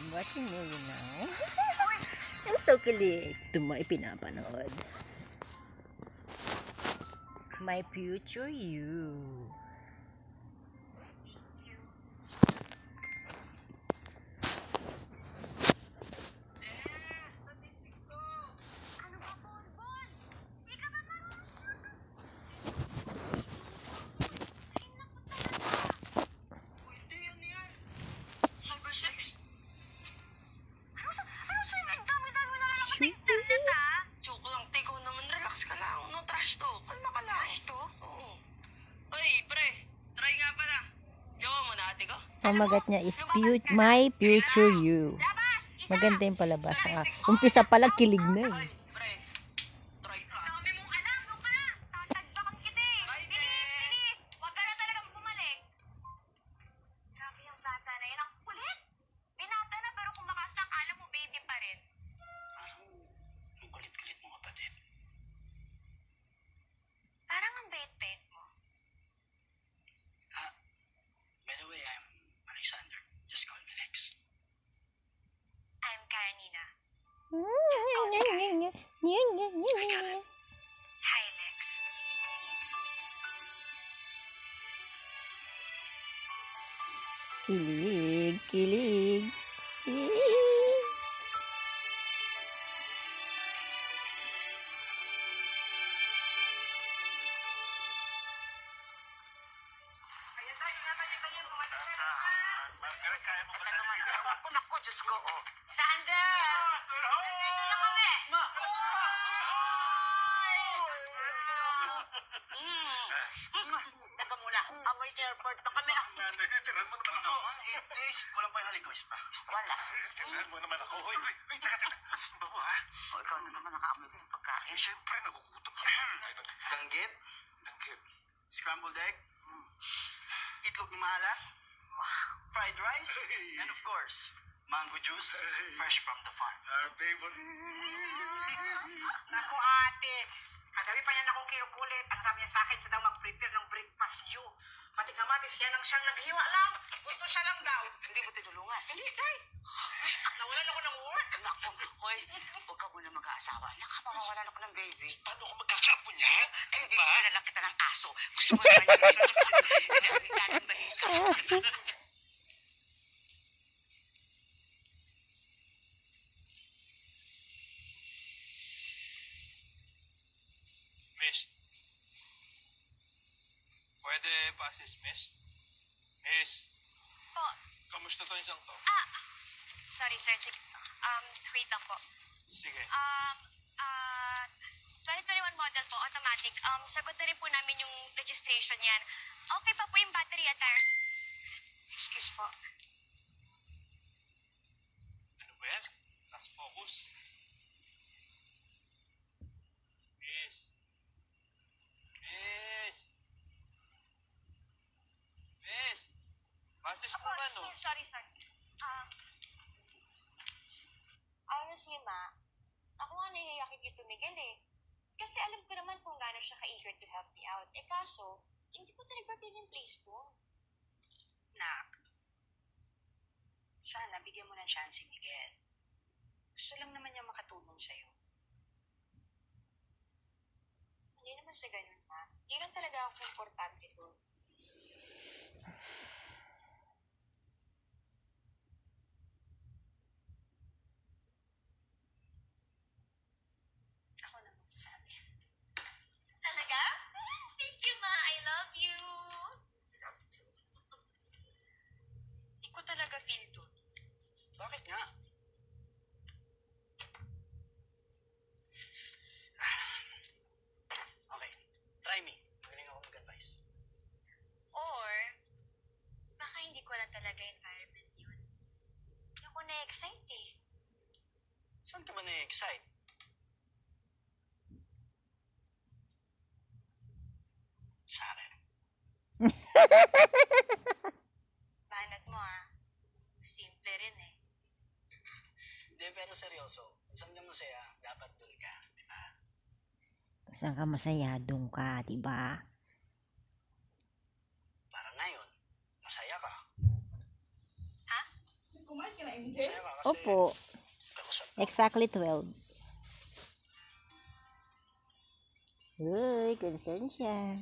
I'm watching movie now. I'm so kilig. Ito mo ipinapanood. My future you. Pamagat niya is my future you. Maganda yung palabas. Umpisa pala kilig na eh. Just call me Karen. I got it. Hi, Lex. Kilig, kilig, kilig. Naku, Diyos ko, oh. Sander! Nandito na kami! Ma! Teka muna, amoy airport na kami. Tirahan mo naman ako. 8 days, walang pa yung haligwis pa. Wala. Tirahan mo naman ako. Uy, teka. Babo ha? O, ikaw na naman nakaamoy ko yung pagkain. Siyempre, nagugutom ka. Danggit, Danggit. scrambled egg, itlog na maalat, fried rice, and of course, mango juice, fresh from the farm. Our favorite. Naku ate, kagabi pa yan akong kinukulit. Ang sabi niya sa akin, siya daw mag-prepare ng breakfast you. Pati kamatis, yan ang siyang naghiwa lang. Gusto siya lang daw. Hindi mo tinulungan? Hindi, day. Nawalan ako ng work. Naku, hoy, huwag ka muna mag-aasawa. Nakamawalan ako ng baby. Paano ako magkakapo niya? Hindi ko na lang kita ng aso. Gusto mo naman yung galing bahita. Miss. Pwede pa-assist, miss? Miss. Po. Kamusta to isang to? Sorry sir. Sige. Wait lang po. Sige. 2021 model po, automatic. Sagot na rin po namin yung registration yan. Okay pa po yung battery at tires. Excuse po. Ano ba yan? Last focus. Miss. Miss. Miss. Passes Opo, naman, no? sorry. Honestly, ma, ako nga nahihiyakin dito, Miguel eh. Kasi alam ko naman kung gaano siya ka-eager to help me out. Eh kaso, hindi ko talaga feel yung place ko. Nak, sana bigyan mo ng chance si Miguel. Gusto lang naman niya makatulong sa'yo. Hindi naman sa ganun, ma. Hindi lang talaga ako komportable doon. Ako na magsasabi. Talaga? Thank you, ma. I love you. Hindi ko talaga feel doon. Bakit nga? Okay, try me. Magaling ako mag-advise. Or, baka hindi ko lang talaga environment yun. Hindi ako na-excite eh. Saan ka ba na-excite? Sa akin. Banat mo ah. Simple rin eh. Hindi, pero seryoso. Saan ka masaya, dapat dun ka. Di ba? Saan ka masaya, doon ka, diba? Parang ngayon, masaya ka. Ha? Saya nga kasi. Opo. Kausap ko. Exactly 12. Uy, concern siya.